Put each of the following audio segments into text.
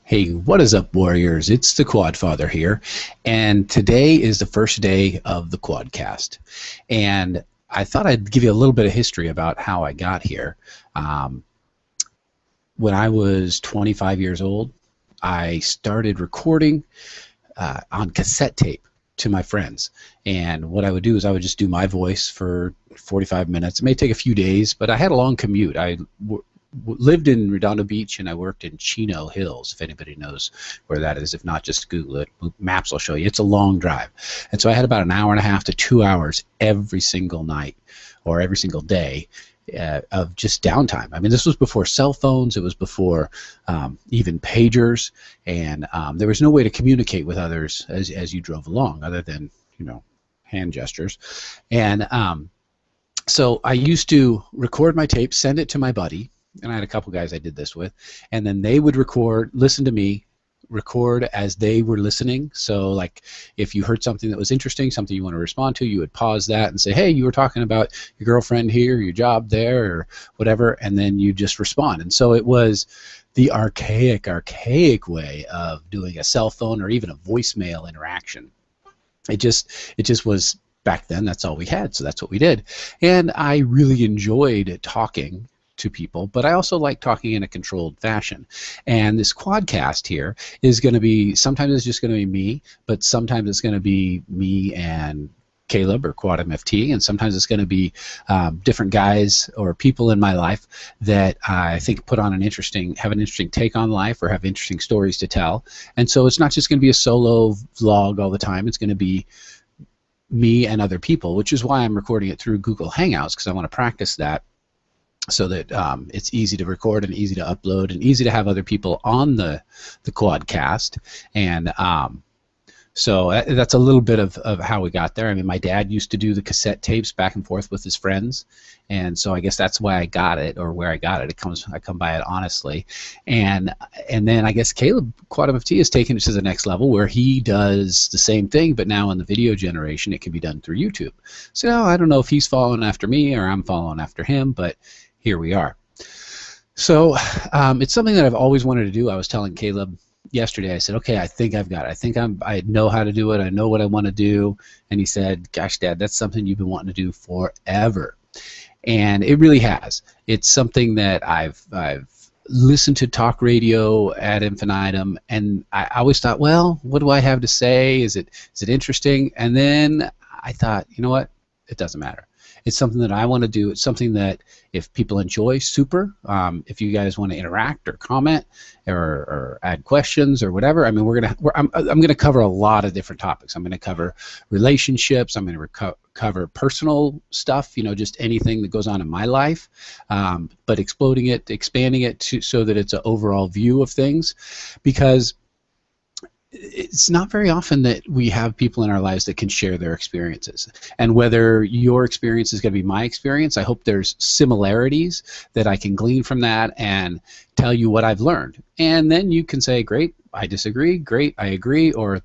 Hey, what is up, Warriors? It's the QuadFather here, and today is the first day of the Quadcast. And I thought I'd give you a little bit of history about how I got here. Um, when I was 25 years old, I started recording on cassette tape to my friends. And what I would do is I would just do my voice for 45 minutes. It may take a few days, but I had a long commute. Lived in Redondo Beach, and I worked in Chino Hills, if anybody knows where that is. If not, just Google it. Maps will show you. It's a long drive. And so I had about an hour and a half to 2 hours every single night or every single day of just downtime. I mean, this was before cell phones. It was before even pagers, and there was no way to communicate with others as you drove along other than, hand gestures. And so I used to record my tape, send it to my buddy, and I had a couple guys I did this with, and then they would listen to me, record as they were listening. So like if you heard something that was interesting, something you want to respond to, you would pause that and say, hey, you were talking about your girlfriend here, your job there, or whatever, and then you just respond. And so it was the archaic way of doing a cell phone or even a voicemail interaction. It just was back then. That's all we had, so that's what we did. And I really enjoyed talking to people, but I also like talking in a controlled fashion. And this quadcast here is going to be, sometimes it's just going to be me, but sometimes it's going to be me and Caleb or Quad MFT, and sometimes it's going to be different guys or people in my life that I think have an interesting take on life or have interesting stories to tell. And so it's not just going to be a solo vlog all the time. It's going to be me and other people, which is why I'm recording it through Google Hangouts, because I want to practice that, so that it's easy to record and easy to upload and easy to have other people on the quadcast. And so that's a little bit of how we got there. I mean, my dad used to do the cassette tapes back and forth with his friends, and so I guess that's why I got it, or where I got it. I come by it honestly. And then I guess Caleb, Quad MFT, has taken it to the next level where he does the same thing, but now in the video generation it can be done through YouTube. So I don't know if he's following after me or I'm following after him, but here we are. So it's something that I've always wanted to do. I was telling Caleb yesterday, I said, okay, I think I've got it. I know how to do it. I know what I want to do. And he said, gosh, Dad, that's something you've been wanting to do forever. And it really has. It's something that I've listened to talk radio ad infinitum, and I always thought, well, what do I have to say? Is it interesting? And then I thought, you know what? It doesn't matter. It's something that I want to do. It's something that if people enjoy, super. If you guys want to interact or comment or add questions or whatever, I mean, I'm gonna cover a lot of different topics. I'm gonna cover relationships. I'm gonna cover personal stuff. Just anything that goes on in my life, but expanding it so that it's an overall view of things, because it's not very often that we have people in our lives that can share their experiences. And whether your experience is going to be my experience, I hope there's similarities that I can glean from that and tell you what I've learned. And then you can say, great, I disagree, great, I agree, or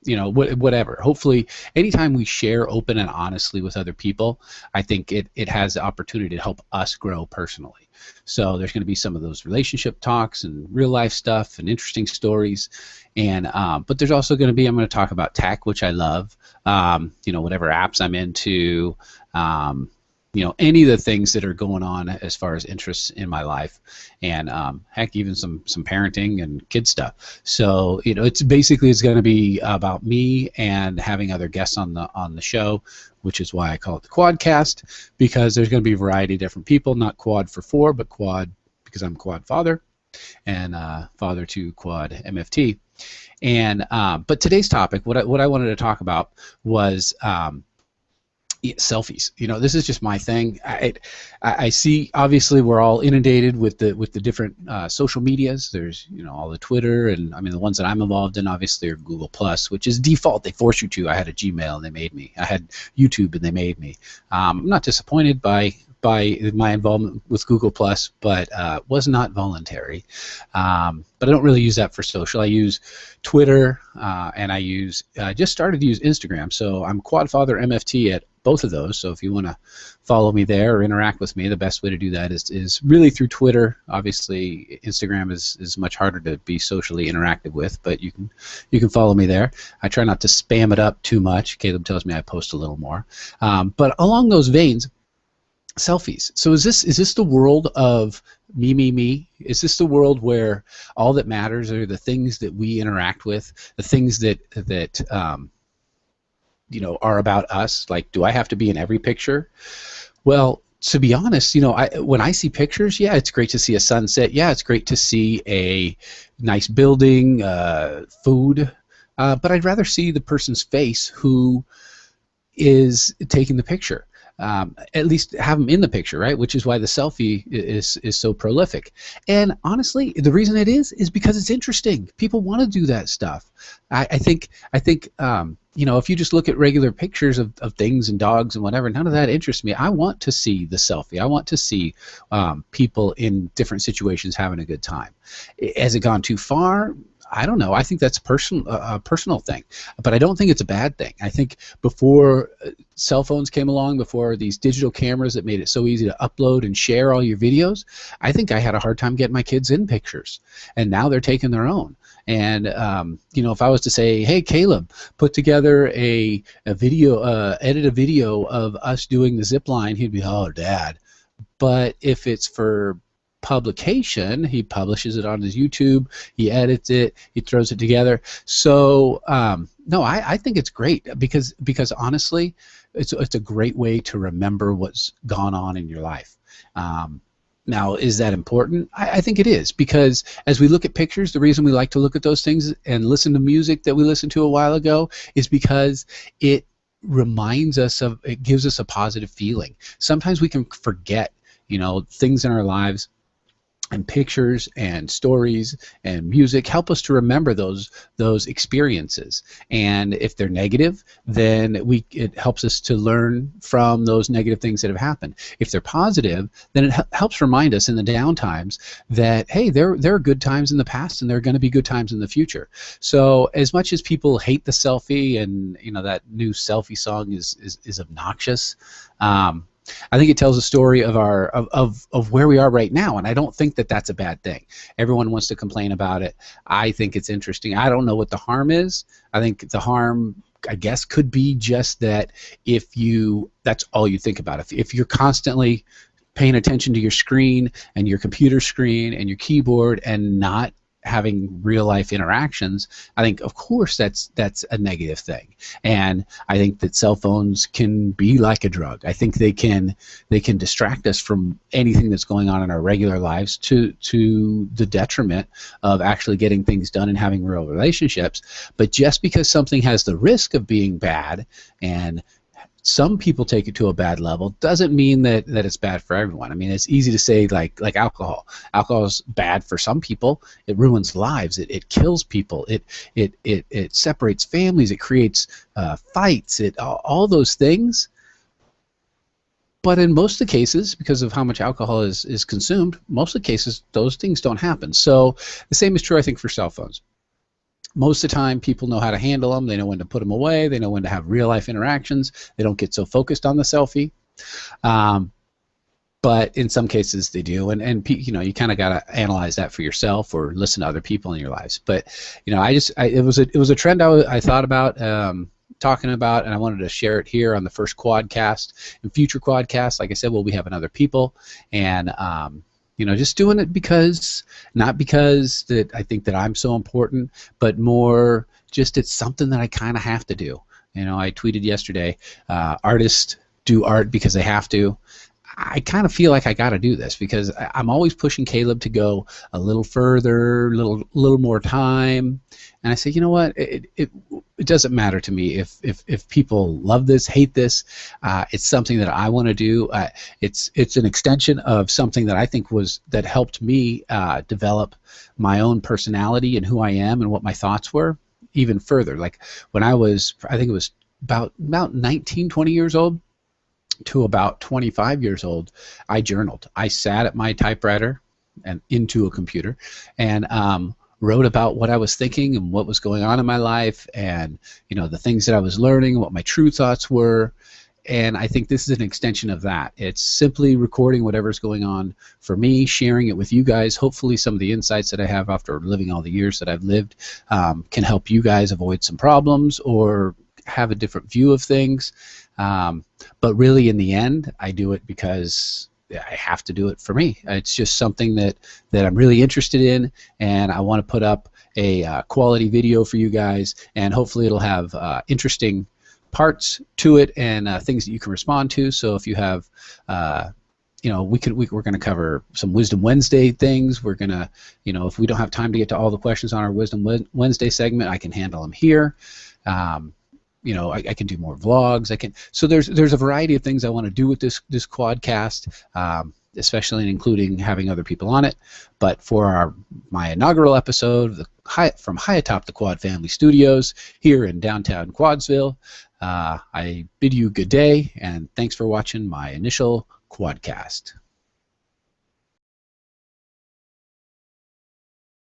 whatever. Hopefully, anytime we share open and honestly with other people, I think it has the opportunity to help us grow personally. So there's going to be some of those relationship talks and real life stuff and interesting stories, and but there's also going to be, I'm going to talk about tech, which I love. Whatever apps I'm into. Any of the things that are going on as far as interests in my life, and heck, even some parenting and kid stuff. So it's going to be about me and having other guests on the show, which is why I call it the Quadcast, because there's going to be a variety of different people, not quad for four, but quad because I'm Quad Father and father to Quad MFT. And but today's topic, what I wanted to talk about was selfies. This is just my thing. I see, obviously we're all inundated with the different social medias. There's all the Twitter, and I mean the ones that I'm involved in obviously are Google Plus, which is default. They force you to. I had a Gmail and they made me. I had YouTube and they made me. I'm not disappointed by by my involvement with Google Plus, but was not voluntary. But I don't really use that for social. I use Twitter, and I just started to use Instagram. So I'm QuadFather MFT at both of those. So if you want to follow me there or interact with me, the best way to do that is really through Twitter. Obviously, Instagram is much harder to be socially interactive with, but you can follow me there. I try not to spam it up too much. Caleb tells me I post a little more. But along those veins, selfies. So is this the world of me? Is this the world where all that matters are the things that we interact with, the things that are about us? Like, do I have to be in every picture? Well, to be honest, when I see pictures, yeah, it's great to see a sunset. Yeah, it's great to see a nice building, food, but I'd rather see the person's face who is taking the picture. At least have them in the picture, right? Which is why the selfie is so prolific. And honestly, the reason it is because it's interesting. People want to do that stuff. I think if you just look at regular pictures of things and dogs and whatever, none of that interests me. I want to see the selfie. I want to see people in different situations having a good time. Has it gone too far? I don't know. I think that's a personal thing, but I don't think it's a bad thing. I think before cell phones came along, before these digital cameras that made it so easy to upload and share all your videos, I think I had a hard time getting my kids in pictures, and now they're taking their own. And if I was to say, hey, Caleb, put together a video, edit a video of us doing the zip line, he'd be, oh, Dad. But if it's for publication, he publishes it on his YouTube, he edits it, he throws it together. So no, I think it's great because honestly, it's a great way to remember what's gone on in your life. Now, is that important? I think it is, because as we look at pictures, the reason we like to look at those things and listen to music that we listened to a while ago is because it reminds us of, it gives us a positive feeling. Sometimes we can forget, things in our lives, and pictures and stories and music help us to remember those experiences. And if they're negative, then it helps us to learn from those negative things that have happened. If they're positive, then it helps remind us in the down times that, hey, there are good times in the past and there are going to be good times in the future. So as much as people hate the selfie, and that new selfie song is obnoxious, I think it tells a story of of where we are right now, and I don't think that that's a bad thing. Everyone wants to complain about it. I think it's interesting. I don't know what the harm is. I think the harm, I guess, could be just that that's all you think about. If you're constantly paying attention to your screen and your computer screen and your keyboard and not having real life interactions, I think of course that's a negative thing. And I think that cell phones can be like a drug. I think they can distract us from anything that's going on in our regular lives to the detriment of actually getting things done and having real relationships. But just because something has the risk of being bad, and some people take it to a bad level, doesn't mean that it's bad for everyone. I mean, it's easy to say like alcohol. Alcohol is bad for some people. It ruins lives. It kills people. It separates families. It creates fights. All those things. But in most of the cases, because of how much alcohol is consumed, most of the cases those things don't happen. So the same is true, I think, for cell phones. Most of the time, people know how to handle them. They know when to put them away. They know when to have real-life interactions. They don't get so focused on the selfie. But in some cases, they do. And you kind of got to analyze that for yourself or listen to other people in your lives. But it was a trend I thought about talking about, and I wanted to share it here on the first Quadcast. In future Quadcasts, like I said, we'll be having other people, and just doing it not because that I think that I'm so important, but more just it's something that I kind of have to do. I tweeted yesterday, artists do art because they have to. I kind of feel like I got to do this because I'm always pushing Caleb to go a little further, little more time, and I say, you know what? It doesn't matter to me if people love this, hate this. It's something that I want to do. It's an extension of something that I think that helped me develop my own personality and who I am and what my thoughts were even further. Like when I think it was about 19, 20 years old. to about 25 years old, I journaled. I sat at my typewriter and into a computer and wrote about what I was thinking and what was going on in my life, and the things that I was learning, what my true thoughts were. And I think this is an extension of that. It's simply recording whatever's going on for me, sharing it with you guys. Hopefully some of the insights that I have after living all the years that I've lived can help you guys avoid some problems or have a different view of things. But really, in the end, I do it because I have to do it for me. It's just something that I'm really interested in, and I want to put up a quality video for you guys, and hopefully it'll have interesting parts to it and things that you can respond to. So if you have we're going to cover some Wisdom Wednesday things. We're going to, if we don't have time to get to all the questions on our Wisdom Wednesday segment, I can handle them here. I can do more vlogs. So there's a variety of things I want to do with this Quadcast, especially including having other people on it. But for my inaugural episode from high atop the Quad Family Studios here in downtown Quadsville, I bid you good day, and thanks for watching my initial Quadcast.